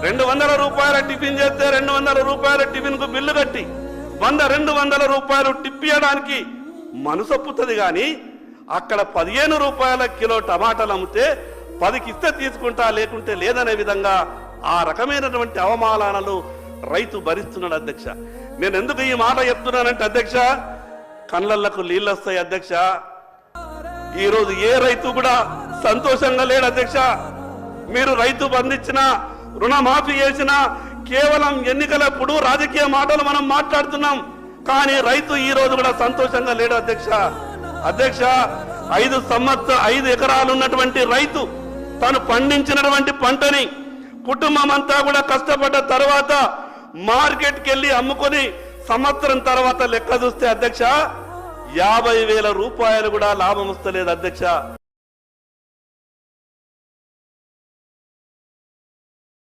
200 రూపాయల టిఫిన్ చేస్తే 200 రూపాయల టిఫిన్ కు బిల్లు కట్టి 100-200 రూపాయలు టిప్పియడానికి మనసొప్పుతుంది కానీ అక్కడ 15 రూపాయల కిలో టమాటాలు అమ్మితే 10కి ఇస్తే తీసుకుంటా లేకుంటే లేదనే విధంగా ఆ రకమైనటువంటి అవమానాలను రైతు భరిస్తున్నాడు అధ్యక్ష. నేను ఎందుకు ఈ మాట చెప్తున్నానంటే అధ్యక్ష, కళ్ళకు నీళ్ళు వస్తాయి అధ్యక్ష. ఈరోజు ఏ రైతు కూడా సంతోషంగా లేడు అధ్యక్ష. మీరు రైతు బంధించిన రుణమాఫీ చేసిన కేవలం ఎన్నికలప్పుడు రాజకీయ మాటలు మనం మాట్లాడుతున్నాం, కానీ రైతు ఈ రోజు కూడా సంతోషంగా లేడు అధ్యక్ష. అధ్యక్ష, 5 ఎకరాలు ఉన్నటువంటి రైతు తను పండించినటువంటి పంటని కుటుంబం అంతా కూడా కష్టపడ్డ తర్వాత మార్కెట్కి వెళ్ళి అమ్ముకొని సంవత్సరం తర్వాత లెక్క చూస్తే అధ్యక్ష 50,000 రూపాయలు కూడా లాభం వస్తలేదు అధ్యక్ష.